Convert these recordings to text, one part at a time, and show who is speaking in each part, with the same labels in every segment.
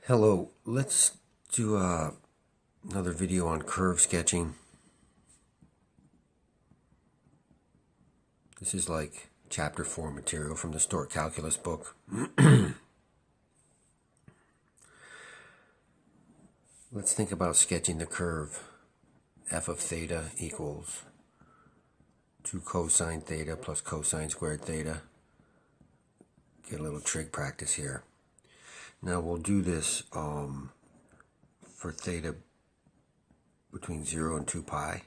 Speaker 1: Hello, let's do another video on curve sketching. This is like chapter 4 material from the Stored Calculus book. Let's think about sketching the curve f of theta equals 2 cosine theta plus cosine squared theta. Get a little trig practice here. Now we'll do this for theta between 0 and 2 pi.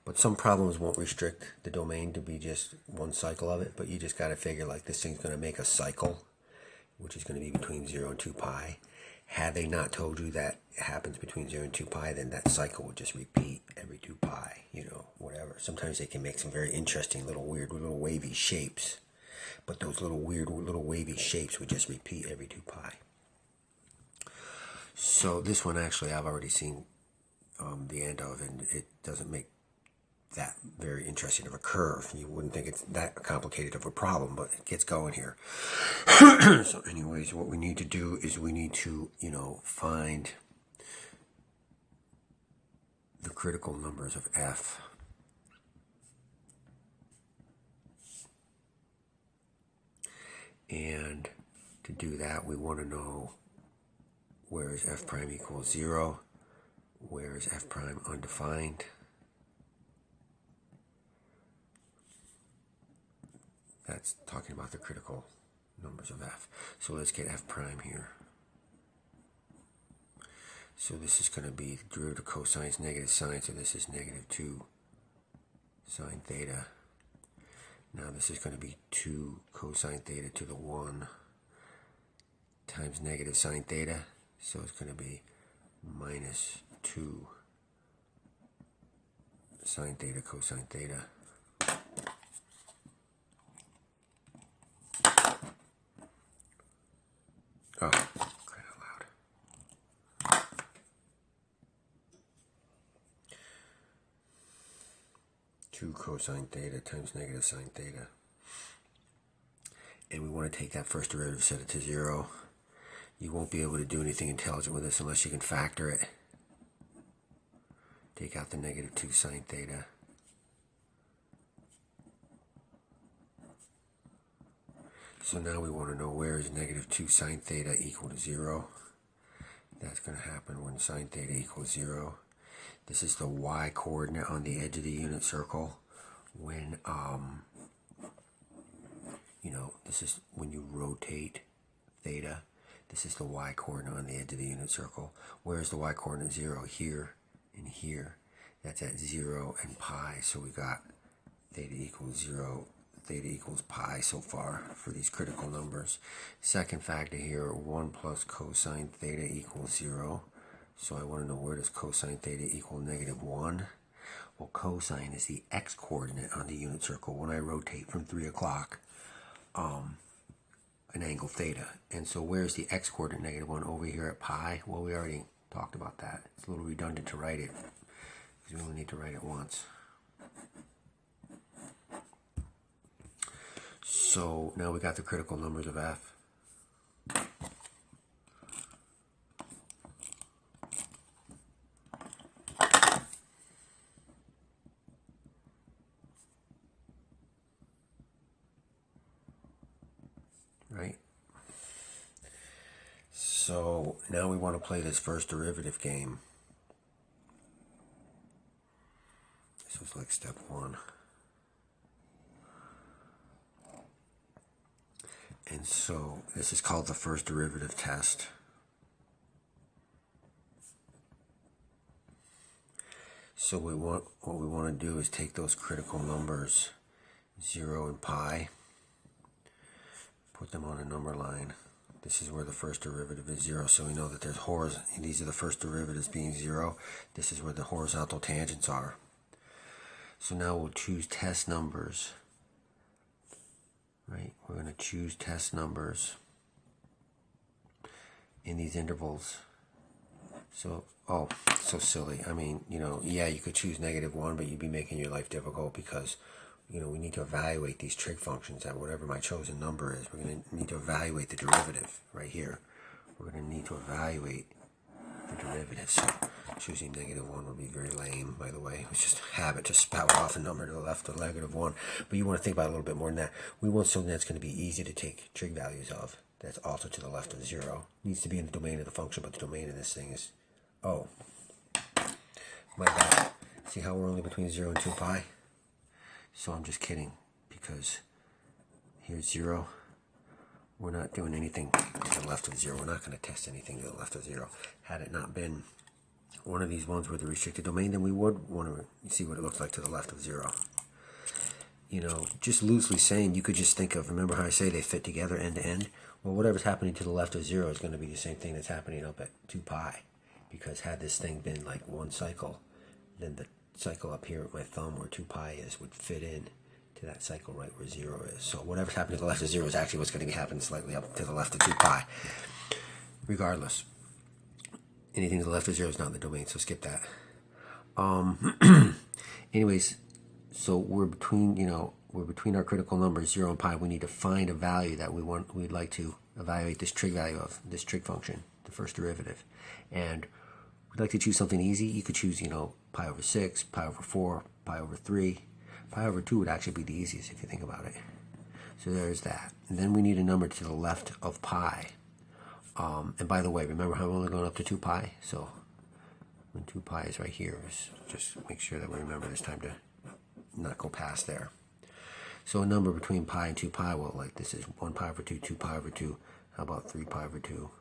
Speaker 1: But some problems won't restrict the domain to be just one cycle of it, but you just got to figure like this thing's going to make a cycle, which is going to be between 0 and 2 pi. Had they not told you that it happens between 0 and 2 pi, then that cycle would just repeat every 2 pi, whatever. Sometimes they can make some very interesting little weird little wavy shapes, but those little weird little wavy shapes would just repeat every 2 pi. So this one actually I've already seen the end of, and it doesn't make that very interesting of a curve. You wouldn't think it's that complicated of a problem, but it gets going here. So anyways, what we need to do is we need to, find the critical numbers of f. And to do that, we want to know where is f prime equals 0, where is f prime undefined. That's talking about the critical numbers of f. So let's get f prime here. So this is going to be the derivative of cosine is negative sine, so this is negative 2 sine theta. Now this is going to be 2 cosine theta to the 1 times negative sine theta, so it's going to be minus 2 sine theta cosine theta. Oh, cry out loud. 2 cosine theta times negative sine theta. And we want to take that first derivative, set it to 0. You won't be able to do anything intelligent with this unless you can factor it. Take out the negative 2 sine theta. So now we want to know where is negative 2 sine theta equal to 0. That's going to happen when sine theta equals 0. This is the y coordinate on the edge of the unit circle. When, this is when you rotate theta. This is the y coordinate on the edge of the unit circle. Where is the y coordinate 0? Here and here. That's at 0 and pi. So we got theta equals 0. Theta equals pi so far for these critical numbers. Second factor here, 1 plus cosine theta equals 0. So I want to know, where does cosine theta equal negative 1? Well, cosine is the x-coordinate on the unit circle when I rotate from 3 o'clock an angle theta. And so where's the x-coordinate negative 1? Over here at pi? Well, we already talked about that. It's a little redundant to write it, because we only need to write it once. So now we got the critical numbers of f. Right? So now we want to play this first derivative game. This was like step 1. And so this is called the first derivative test. So what we want to do is take those critical numbers 0 and pi, put them on a number line. This is where the first derivative is 0, so we know that there's these are the first derivatives being 0. This is where the horizontal tangents are. So now we'll choose test numbers. Right, we're going to choose test numbers in these intervals. So, so silly. I mean, yeah, you could choose negative 1, but you'd be making your life difficult because, we need to evaluate these trig functions at whatever my chosen number is. We're going to need to evaluate the derivative right here. we're going to need to evaluate the derivatives. Choosing -1 would be very lame, by the way. It's just a habit to spout off a number to the left of -1. But you want to think about it a little bit more than that. We want something that's going to be easy to take trig values of. That's also to the left of 0. It needs to be in the domain of the function, but the domain of this thing is, oh, my bad. See how we're only between 0 and 2 pi? So I'm just kidding, because here's 0. We're not doing anything to the left of 0. We're not going to test anything to the left of 0. Had it not been one of these ones with a restricted domain, then we would want to see what it looks like to the left of 0. You know, just loosely saying, you could just think of, remember how I say they fit together end to end? Well, whatever's happening to the left of 0 is going to be the same thing that's happening up at 2 pi. Because had this thing been like one cycle, then the cycle up here with my thumb where 2 pi is would fit in to that cycle right where 0 is. So whatever's happening to the left of 0 is actually what's going to be happening slightly up to the left of 2 pi. Regardless, anything to the left of 0 is not in the domain, so skip that. Anyways, so we're between, you know, we're between our critical numbers 0 and pi. We need to find a value that we'd like to evaluate this trig value of, this trig function, the first derivative. And we'd like to choose something easy. You could choose, you know, pi over 6, pi over 4, pi over 3. Pi over 2 would actually be the easiest if you think about it. So there's that. And then we need a number to the left of pi. And by the way, remember how I'm only going up to 2 pi? So when 2 pi is right here, just make sure that we remember this time to not go past there. So a number between pi and 2 pi, well, like this is 1 pi over 2, 2 pi over 2. How about 3 pi over 2?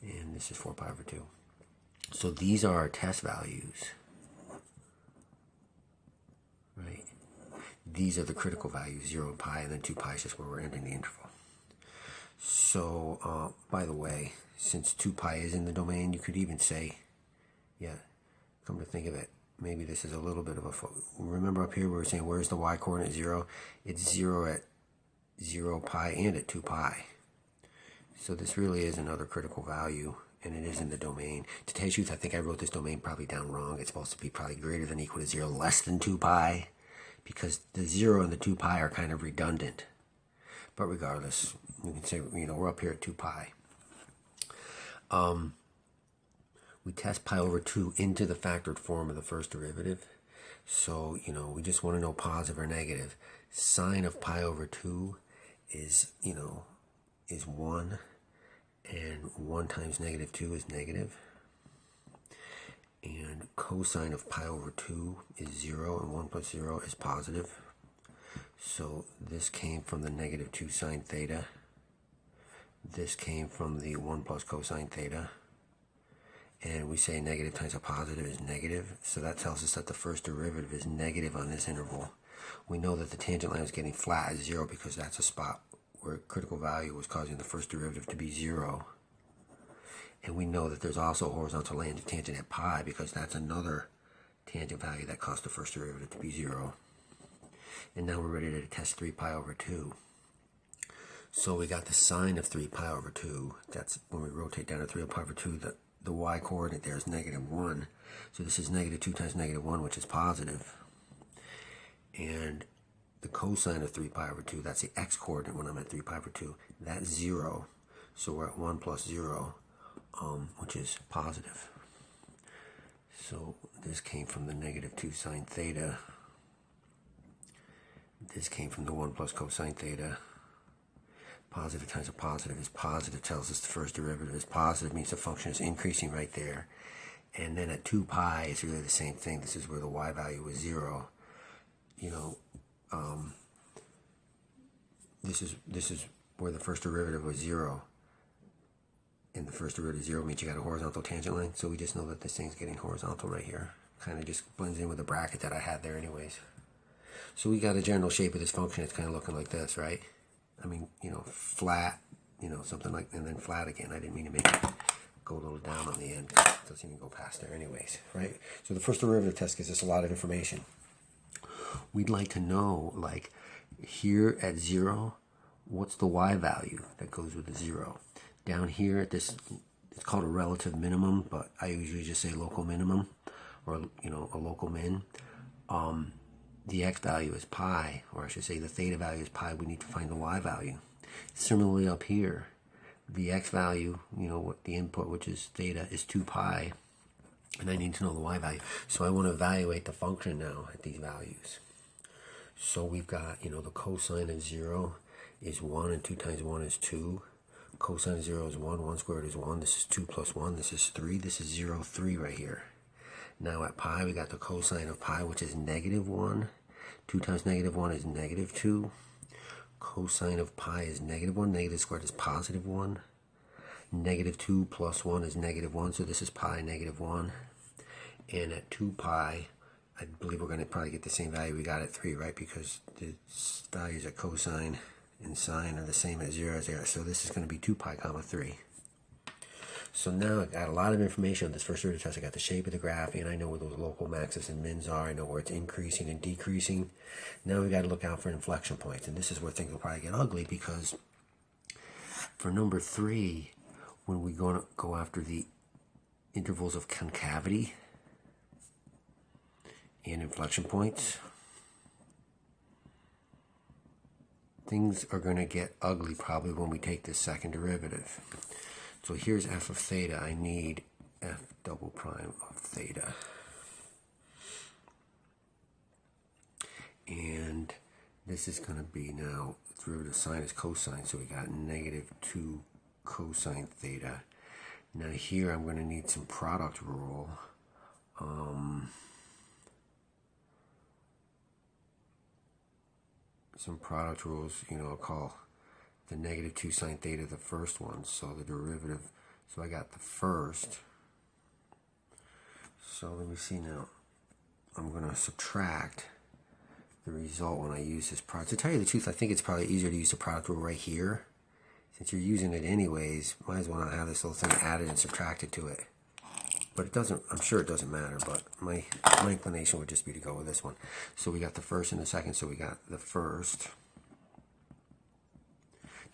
Speaker 1: And this is 4 pi over 2. So these are our test values. Right? These are the critical values, 0 and pi, and then 2 pi is just where we're ending the interval. So, by the way, since 2 pi is in the domain, you could even say, yeah, come to think of it, maybe this is a little bit of a, remember up here we were saying where's the y-coordinate 0? It's 0 at 0 pi and at 2 pi. So this really is another critical value, and it is in the domain. To tell you the truth, I think I wrote this domain probably down wrong. It's supposed to be probably greater than or equal to 0, less than 2 pi, because the 0 and the 2 pi are kind of redundant. But regardless, we can say, you know, we're up here at 2 pi. We test pi over 2 into the factored form of the first derivative. So, you know, we just want to know positive or negative. Sine of pi over 2 is, you know, is 1. And 1 times -2 is negative. And cosine of pi over 2 is 0, and 1 plus 0 is positive. So this came from the -2 sine theta. This came from the 1 plus cosine theta. And we say negative times a positive is negative. So that tells us that the first derivative is negative on this interval. We know that the tangent line is getting flat at 0 because that's a spot where critical value was causing the first derivative to be 0. And we know that there's also a horizontal tangent at pi because that's another tangent value that caused the first derivative to be 0. And now we're ready to test 3 pi over 2. So we got the sine of 3 pi over 2. That's when we rotate down to 3 pi over 2, the y-coordinate there is -1. So this is -2 times -1, which is positive. And the cosine of 3 pi over 2, that's the x-coordinate when I'm at 3 pi over 2. That's 0. So we're at 1 plus 0, which is positive. So this came from the -2 sine theta. This came from the 1 plus cosine theta. Positive times a positive is positive, tells us the first derivative is positive, means the function is increasing right there. And then at 2 pi, it's really the same thing. This is where the y value was 0. You know, this is where the first derivative was 0. And the first derivative 0 means you got a horizontal tangent line. So we just know that this thing's getting horizontal right here. Kind of just blends in with the bracket that I had there anyways. So we got a general shape of this function. It's kind of looking like this, right? I mean, you know, flat, you know, something like, and then flat again. I didn't mean to make it go a little down on the end. It doesn't even go past there anyways, right? So the first derivative test gives us a lot of information. We'd like to know, like, here at 0, what's the y value that goes with the 0? Down here at this, it's called a relative minimum, but I usually just say local minimum, or, you know, a local min. The x value is pi, or I should say the theta value is pi. We need to find the y value. Similarly up here, the x value, what the input, which is theta, is 2 pi, and I need to know the y value. So I want to evaluate the function now at these values. So we've got, the cosine of 0 is 1, and 2 times 1 is 2. Cosine of 0 is 1, 1 squared is 1, this is 2 plus 1, this is 3, this is 0, 3 right here. Now at pi, we got the cosine of pi, which is negative 1. 2 times negative 1 is negative 2. Cosine of pi is negative 1. Negative squared is positive 1. Negative 2 plus 1 is negative 1. So this is pi negative 1. And at 2 pi, I believe we're going to probably get the same value we got at 3, right? Because the values of cosine and sine are the same at 0 as 0. So this is going to be 2 pi comma 3. So now I got a lot of information on this first order test. I got the shape of the graph, and I know where those local maxes and mins are. I know where it's increasing and decreasing. Now we got to look out for inflection points, and this is where things will probably get ugly, because for number 3, when we go after the intervals of concavity and inflection points, things are going to get ugly probably when we take this second derivative. So here's f of theta. I need f double prime of theta. And this is going to be now, derivative of sine is cosine, so we got negative 2 cosine theta. Now here I'm going to need some product rule. Some product rules, I'll call the negative 2 sine theta the first one, so the derivative, so I got the first. So let me see now. I'm going to subtract the result when I use this product. To tell you the truth, I think it's probably easier to use the product rule right here. Since you're using it anyways, might as well not have this little thing added and subtracted to it. But it doesn't, I'm sure it doesn't matter, but my inclination would just be to go with this one. So we got the first and the second, so we got the first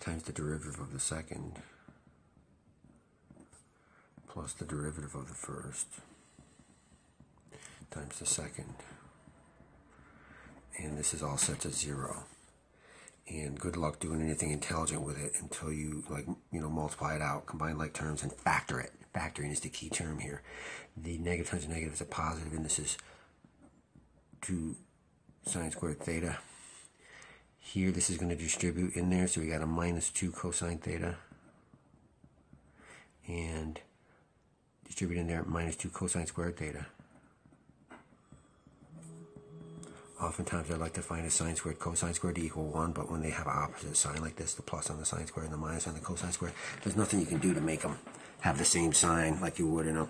Speaker 1: times the derivative of the second plus the derivative of the first times the second. And this is all set to 0. And good luck doing anything intelligent with it until you multiply it out, combine like terms, and factor it. Factoring is the key term here. The negative times a negative is a positive, and this is 2 sine squared theta. Here, this is going to distribute in there, so we got a minus 2 cosine theta. And distribute in there minus 2 cosine squared theta. Oftentimes I like to find a sine squared cosine squared to equal 1, but when they have an opposite sign like this, the plus on the sine squared and the minus on the cosine squared, there's nothing you can do to make them have the same sign like you would in a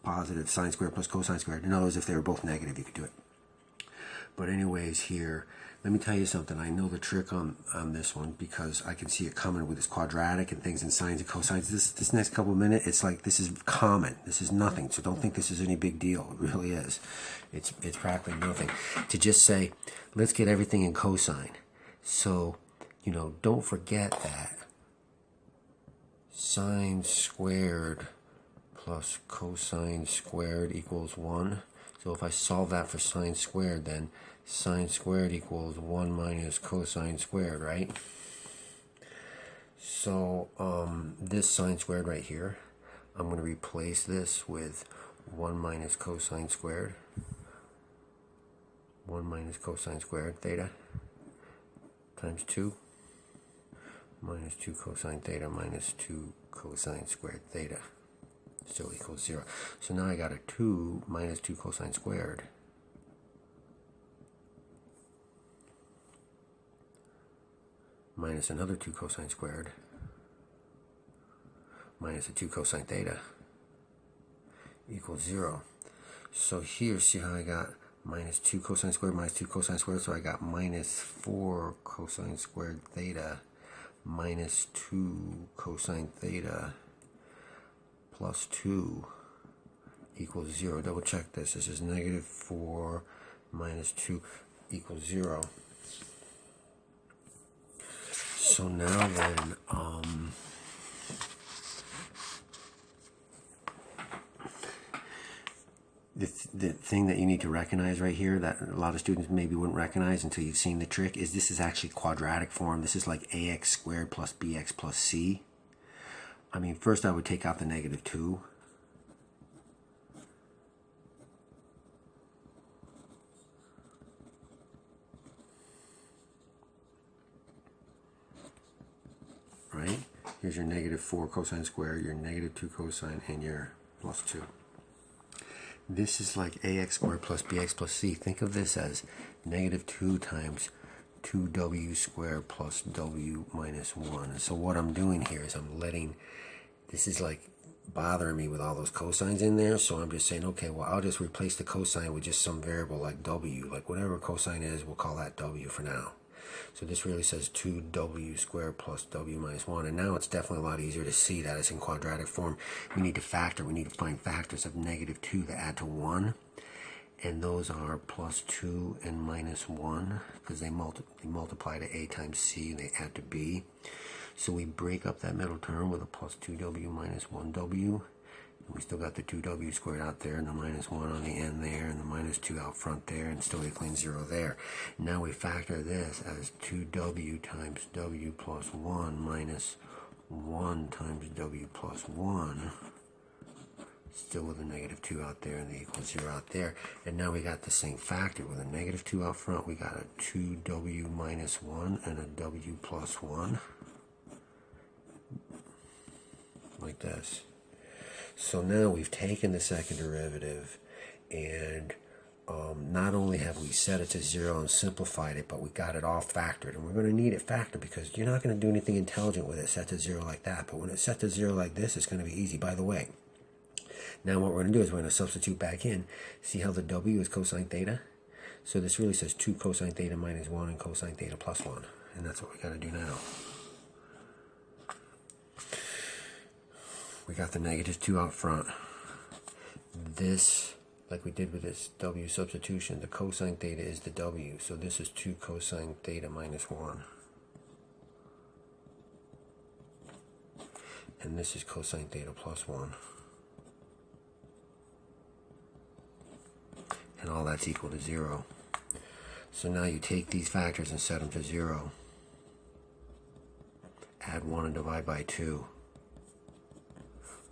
Speaker 1: positive sine squared plus cosine squared. In other words, if they were both negative, you could do it. But anyways, here, let me tell you something. I know the trick on this one because I can see it coming with this quadratic and things and sines and cosines. This next couple of minutes, it's like this is common. This is nothing. So don't think this is any big deal. It really is. It's practically nothing. To just say, let's get everything in cosine. So, don't forget that sine squared plus cosine squared equals 1. So if I solve that for sine squared, then sine squared equals 1 minus cosine squared, right? So this sine squared right here, I'm going to replace this with 1 minus cosine squared. 1 minus cosine squared theta times 2 minus 2 cosine theta minus 2 cosine squared theta still equals 0. So now I got a 2 minus 2 cosine squared minus another 2 cosine squared minus a 2 cosine theta equals 0. So here, see how I got minus 2 cosine squared minus 2 cosine squared, so I got minus 4 cosine squared theta minus 2 cosine theta plus 2 equals 0. Double check this. This is negative 4 minus 2 equals 0. So now then, the thing that you need to recognize right here that a lot of students maybe wouldn't recognize until you've seen the trick is this is actually quadratic form. This is like ax squared plus bx plus c. I mean, first I would take out the negative 2. Right? Here's your negative 4 cosine squared, your negative 2 cosine, and your plus 2. This is like ax squared plus bx plus c. Think of this as negative 2 times 2w squared plus w minus 1. And so what I'm doing here is I'm letting, this is like bothering me with all those cosines in there, so I'm just saying, okay, well, I'll just replace the cosine with just some variable like w. Like whatever cosine is, we'll call that w for now. So this really says 2w squared plus w minus 1. And now it's definitely a lot easier to see that it's in quadratic form. We need to factor. We need to find factors of negative 2 that add to 1. And those are plus 2 and minus 1, because they multiply to a times c and they add to b. So we break up that middle term with a plus 2w minus 1w. And we still got the 2w squared out there and the minus 1 on the end there and the minus 2 out front there and still equaling 0 there. Now we factor this as 2w times w plus 1 minus 1 times w plus 1. Still with a negative 2 out there and the equal 0 out there. And now we got the same factor. With a negative 2 out front, we got a 2w minus 1 and a w plus 1. Like this. So now we've taken the second derivative and not only have we set it to 0 and simplified it, but we got it all factored. And we're going to need it factored because you're not going to do anything intelligent with it set to 0 like that. But when it's set to 0 like this, it's going to be easy. By the way, now what we're going to do is we're going to substitute back in. See how the w is cosine theta? So this really says 2 cosine theta minus 1 and cosine theta plus 1. And that's what we got to do now. We got the negative 2 out front. This, like we did with this w substitution, the cosine theta is the w. So this is 2 cosine theta minus 1. And this is cosine theta plus 1. And all that's equal to 0. So now you take these factors and set them to 0. Add 1 and divide by 2.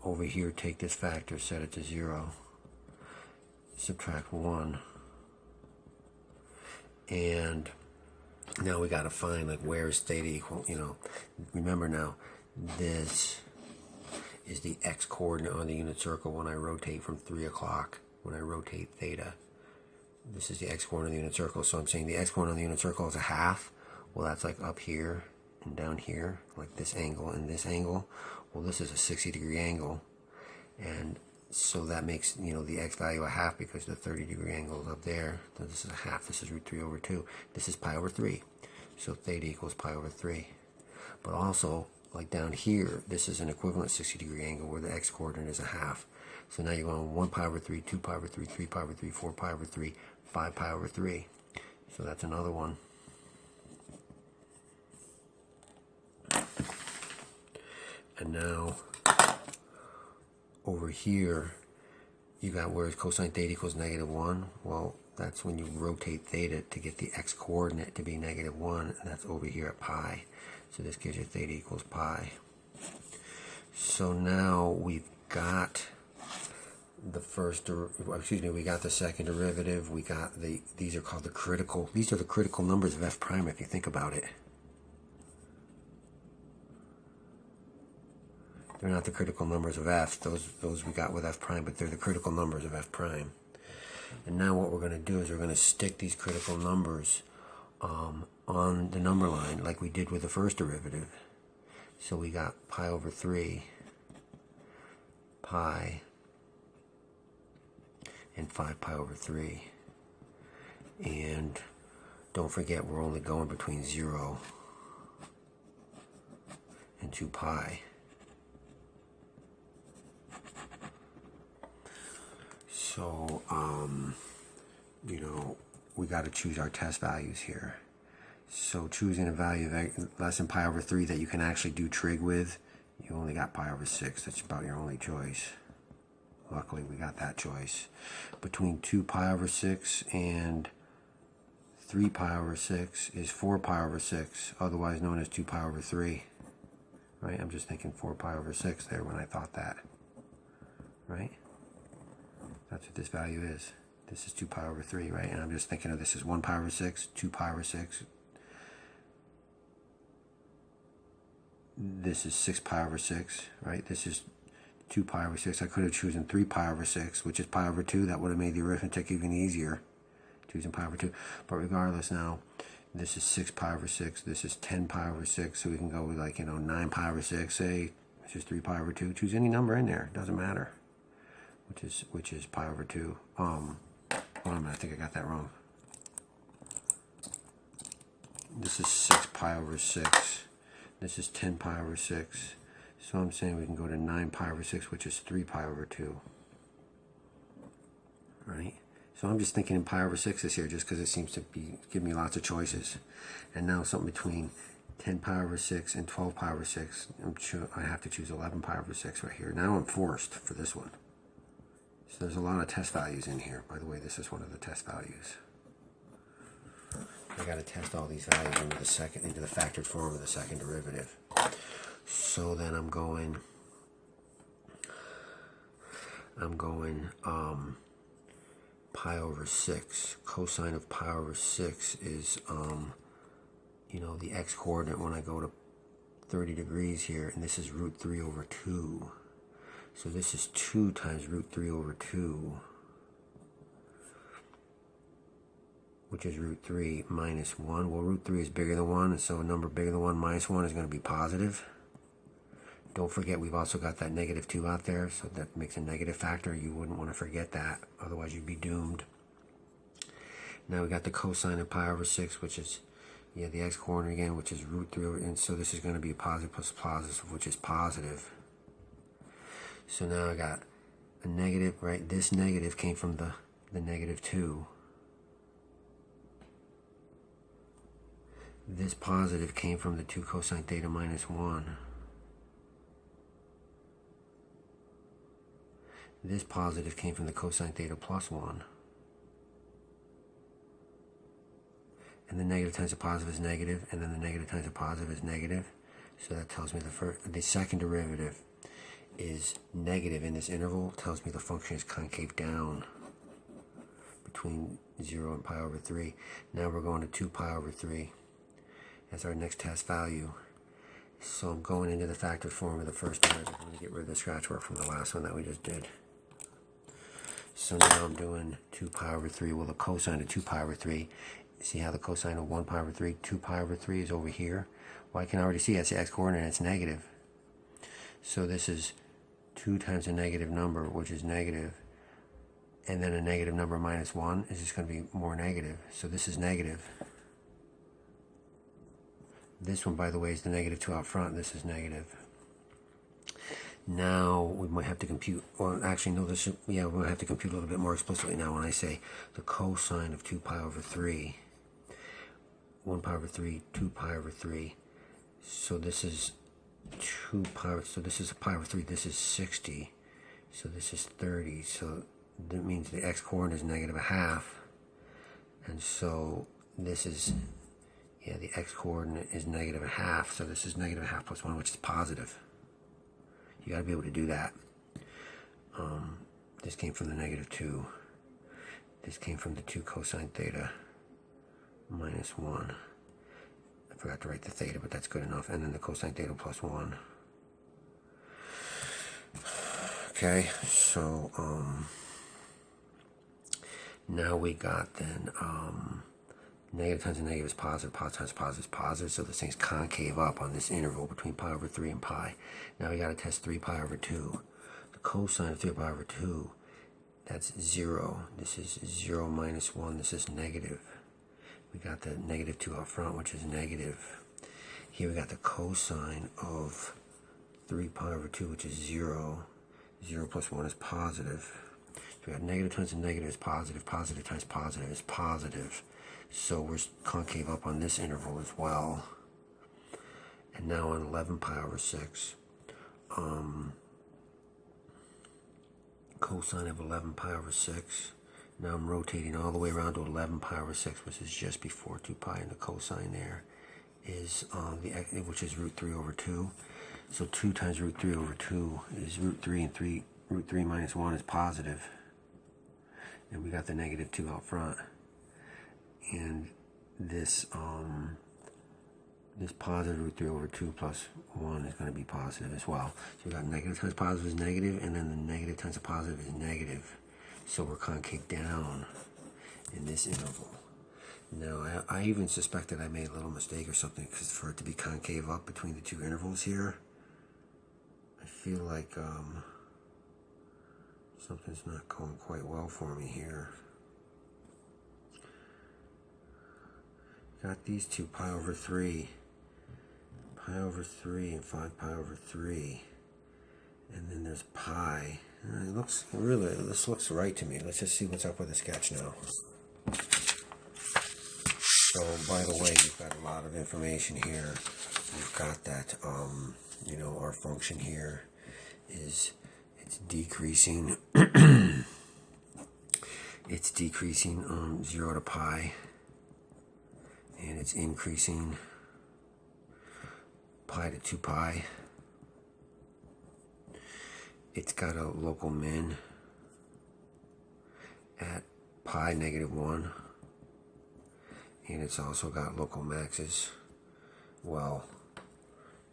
Speaker 1: Over here, take this factor, set it to 0. Subtract 1. And now we got to find, like, where is theta equal, you know. Remember now, this is the x-coordinate on the unit circle when I rotate from 3 o'clock, when I rotate theta. This is the x-coordinate of the unit circle, so I'm saying the x-coordinate of the unit circle is a half. Well, that's like up here and down here, like this angle and this angle. Well, this is a 60-degree angle, and so that makes, you know, the x value a half because the 30-degree angle is up there. So this is a half. This is root 3 over 2. This is pi over 3. So theta equals pi over 3. But also, like down here, this is an equivalent 60-degree angle where the x-coordinate is a half. So now you're going 1 pi over 3, 2 pi over 3, 3 pi over 3, 4 pi over 3, 5 pi over 3. So that's another one. And now, over here, you got where cosine theta equals negative 1. Well, that's when you rotate theta to get the x-coordinate to be negative 1. And that's over here at pi. So this gives you theta equals pi. So now we've got the first, we got the second derivative. We got these are called the critical, these are the critical numbers of f prime if you think about it. They're not the critical numbers of f. Those we got with f prime, but they're the critical numbers of f prime. And now what we're going to do is we're going to stick these critical numbers on the number line like we did with the first derivative. So we got pi over 3, pi, and 5 pi over 3. And don't forget we're only going between 0 and 2 pi. So, you know, we got to choose our test values here. So choosing a value of less than pi over 3 that you can actually do trig with, you only got pi over 6. That's about your only choice. Luckily, we got that choice. Between 2 pi over 6 and 3 pi over 6 is 4 pi over 6, otherwise known as 2 pi over 3. right? I'm just thinking 4 pi over 6 there when I thought that, right? That's what this value is. This is 2 pi over 3, right? And I'm just thinking of this as 1 pi over 6, 2 pi over 6. This is 6 pi over 6, right? This is 2 pi over 6. I could have chosen 3 pi over 6, which is pi over 2. That would have made the arithmetic even easier, choosing pi over 2. But regardless now, this is 6 pi over 6. This is 10 pi over 6. So we can go with, like, 9 pi over 6, say, which is 3 pi over 2. Choose any number in there. It doesn't matter. Which is pi over 2. Hold on a minute. I think I got that wrong. This is 6 pi over 6. This is 10 pi over 6. So I'm saying we can go to 9 pi over 6, which is 3 pi over 2. Right? So I'm just thinking in pi over 6s here, just because it seems to be giving me lots of choices. And now something between 10 pi over 6 and 12 pi over 6. I have to choose 11 pi over 6 right here. Now I'm forced for this one. So there's a lot of test values in here. By the way, this is one of the test values. I got to test all these values into the factored form of the second derivative. So then I'm going pi over 6. Cosine of pi over 6 is the x coordinate when I go to 30 degrees here, and this is root 3 over 2. So this is 2 times root 3 over 2, which is root 3 minus 1. Well, root 3 is bigger than 1, and so a number bigger than 1 minus 1 is going to be positive. Don't forget, we've also got that negative 2 out there, so that makes a negative factor. You wouldn't want to forget that, otherwise you'd be doomed. Now we got the cosine of pi over 6, which is, the x coordinate again, which is root 3 over, and so this is going to be a positive plus positive, which is positive. So now I got a negative, right? This negative came from the negative 2. This positive came from the 2 cosine theta minus 1. This positive came from the cosine theta plus 1. And the negative times the positive is negative, and then the negative times the positive is negative. So that tells me the second derivative is negative in this interval. Tells me the function is concave down between 0 and pi over 3. Now we're going to 2 pi over 3 as our next test value. So I'm going into the factored form of the first derivative. I'm going to get rid of the scratch work from the last one that we just did. So now I'm doing 2 pi over 3. Well, the cosine of 2 pi over 3, see how the cosine of 1 pi over 3, 2 pi over 3 is over here? Well, I can already see that's the x-coordinate, and it's negative. So this is 2 times a negative number, which is negative, and then a negative number minus 1 is just going to be more negative. So this is negative. This one, by the way, is the negative 2 out front. This is negative. Now we might have to compute, well, actually, no, we might have to compute a little bit more explicitly now when I say the cosine of 2 pi over 3. 1 pi over 3, 2 pi over 3. So this is 2 pi, so this is a pi over 3, this is 60. So this is 30. So that means the x-coordinate is negative a half. And so this is, the x-coordinate is negative a half. So this is negative a half plus 1, which is positive. You got to be able to do that. This came from the negative 2. This came from the 2 cosine theta minus 1. I forgot to write the theta, but that's good enough. And then the cosine theta plus 1. Okay, so now we got then negative times a negative is positive, positive times positive is positive, so this thing's concave up on this interval between pi over 3 and pi. Now we got to test 3 pi over 2. The cosine of 3 pi over 2, that's 0. This is 0 minus 1, this is negative. We got the negative 2 up front, which is negative. Here we got the cosine of 3 pi over 2, which is 0. 0 plus 1 is positive. So we got negative times a negative is positive, positive times positive is positive. So we're concave up on this interval as well. And now on 11 pi over 6, cosine of 11 pi over 6. Now I'm rotating all the way around to 11 pi over 6, which is just before 2 pi, and the cosine there is which is root 3 over 2. So 2 times root 3 over 2 is root 3, and root 3 minus 1 is positive. And we got the negative 2 out front. And this this positive root 3 over 2 plus 1 is going to be positive as well. So we got negative times positive is negative, and then the negative times a positive is negative. So we're concave down in this interval. Now, I even suspected I made a little mistake or something, because for it to be concave up between the two intervals here, I feel like something's not going quite well for me here. Got these two, pi over 3 and 5 pi over 3, and then there's pi. It looks really, this looks right to me. Let's just see what's up with the sketch now. So, by the way, you've got a lot of information here. You've got that, you know, our function here is, it's decreasing, it's decreasing 0 to pi, and it's increasing pi to 2 pi. It's got a local min at pi negative 1. And it's also got local maxes. Well,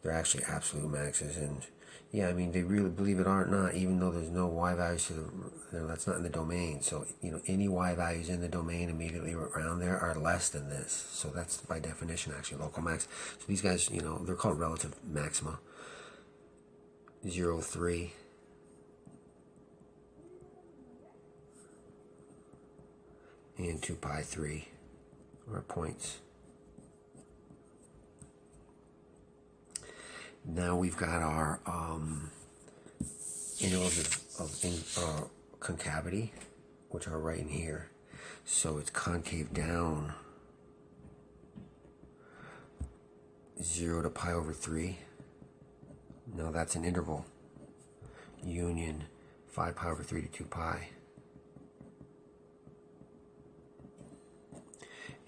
Speaker 1: they're actually absolute maxes. And yeah, I mean, they really, believe it or not, even though there's no y values to the, you know, that's not in the domain. So, you know, any y values in the domain immediately around there are less than this. So that's by definition actually local max. So these guys, you know, they're called relative maxima. 0, 3. And 2 pi 3 are points. Now we've got our intervals of concavity, which are right in here. So it's concave down 0 to pi over 3. Now that's an interval. Union 5 pi over 3 to 2 pi.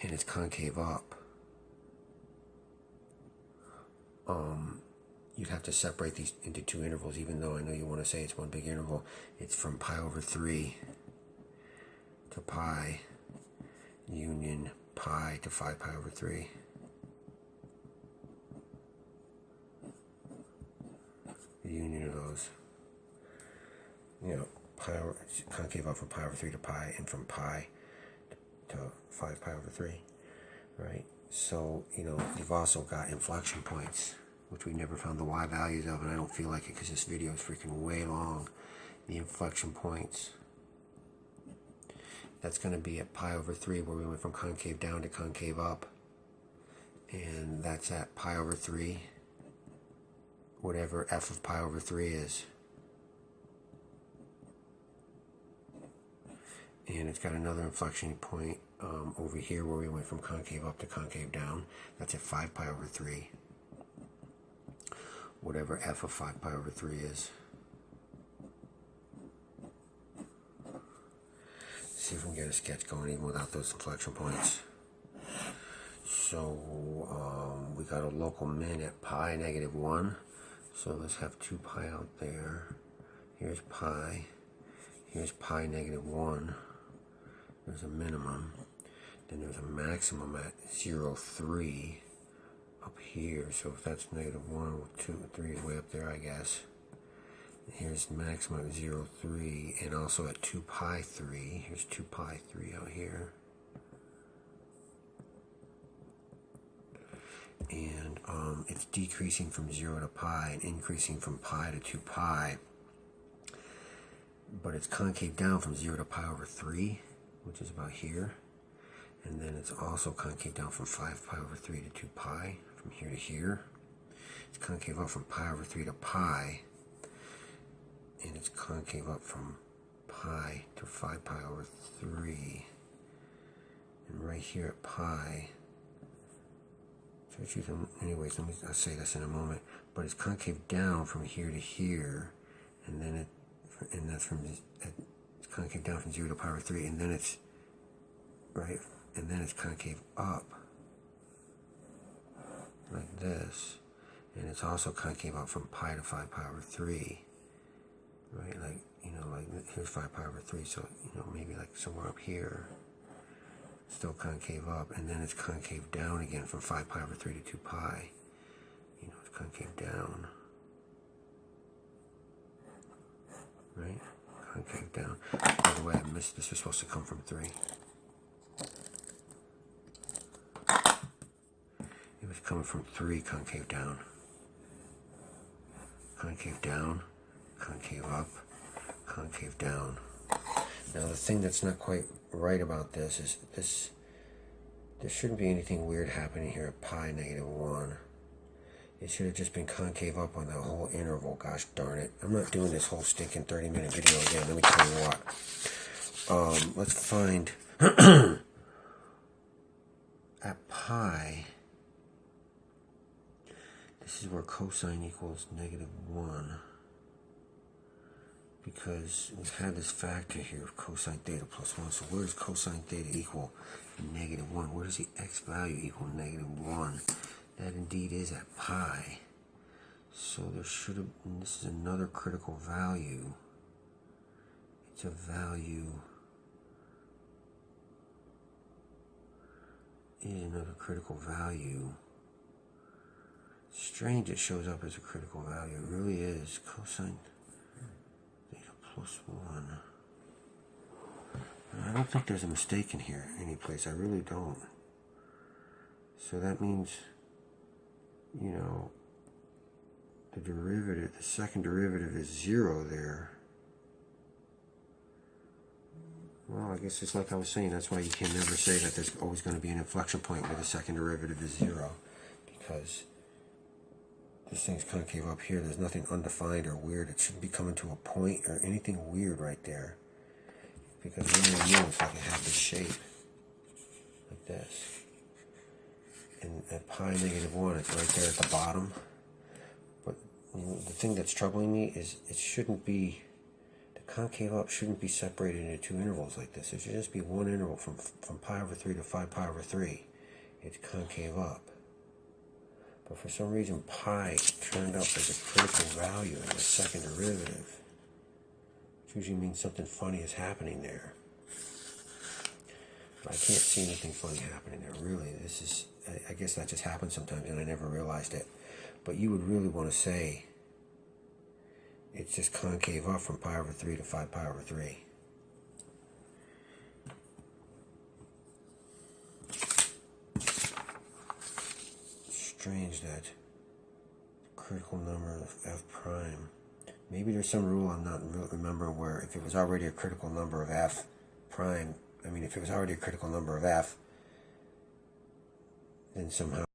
Speaker 1: And it's concave up. You'd have to separate these into two intervals, even though I know you want to say it's one big interval. It's from pi over 3 to pi, union pi to 5 pi over 3. The union of those. You know, concave up from pi over 3 to pi, and from pi to 5 pi over 3, right? So, you know, you've also got inflection points, which we never found the y values of, and I don't feel like it because this video is freaking way long. The inflection points, that's going to be at pi over 3, where we went from concave down to concave up, and that's at pi over 3, whatever f of pi over 3 is. And it's got another inflection point over here where we went from concave up to concave down. That's at 5 pi over 3. Whatever f of 5 pi over 3 is. See if we can get a sketch going even without those inflection points. So we got a local min at pi negative 1. So let's have 2 pi out there. Here's pi. Here's pi negative 1. There's a minimum. Then there's a maximum at 0, 3 up here. So if that's negative 1, 2, 3 is way up there, I guess. Here's maximum at 0, 3, and also at 2 pi 3. Here's 2 pi 3 out here. And it's decreasing from 0 to pi and increasing from pi to 2 pi. But it's concave down from 0 to pi over 3, which is about here. And then it's also concave down from 5 pi over 3 to 2 pi, from here to here. It's concave up from pi over 3 to pi. And it's concave up from pi to 5 pi over 3. And right here at pi, anyways, I'll say this in a moment, but it's concave down from here to here, and then that's it's concave down from 0 to pi over 3, and then it's, right, and then it's concave up, like this, And it's also concave up from pi to 5 pi over 3. Right? Like, like here's 5 pi over 3, so, maybe like somewhere up here. Still concave up, and then it's concave down again from 5 pi over 3 to 2 pi. It's concave down. Right? Concave down. By the way, I missed this. Was supposed to come from 3. It was coming from 3, concave down. Concave down, concave up, concave down. Now the thing that's not quite right about this is there shouldn't be anything weird happening here at pi negative 1. It should have just been concave up on the whole interval. Gosh darn it. I'm not doing this whole stinking 30-minute video again. Let me tell you what. Let's find at pi, this is where cosine equals negative 1. Because we have this factor here of cosine theta plus 1. So where does cosine theta equal negative 1? Where does the x value equal negative 1? That indeed is at pi. So there should have, and this is another critical value. It's a value, is another critical value. Strange it shows up as a critical value. It really is. Cosine theta plus 1. I don't think there's a mistake in here anyplace. I really don't. So that means, the derivative, the second derivative is 0 there. Well, I guess it's like I was saying, that's why you can never say that there's always going to be an inflection point where the second derivative is 0. Because this thing's concave up here. There's nothing undefined or weird. It shouldn't be coming to a point or anything weird right there. Because when you it's like it has this shape. Like this. And at pi negative 1, it's right there at the bottom. But the thing that's troubling me is it shouldn't be, the concave up shouldn't be separated into 2 intervals like this. It should just be one interval from pi over 3 to 5 pi over 3. It's concave up. But for some reason, pi turned up as a critical value in the second derivative. Which usually means something funny is happening there. But I can't see anything funny happening there, really. This is, I guess that just happens sometimes and I never realized it. But you would really want to say it's just concave up from pi over 3 to 5 pi over 3. Strange that critical number of f prime. Maybe there's some rule I'm not remembering where if it was already a critical number of f prime, if it was already a critical number of f, then somehow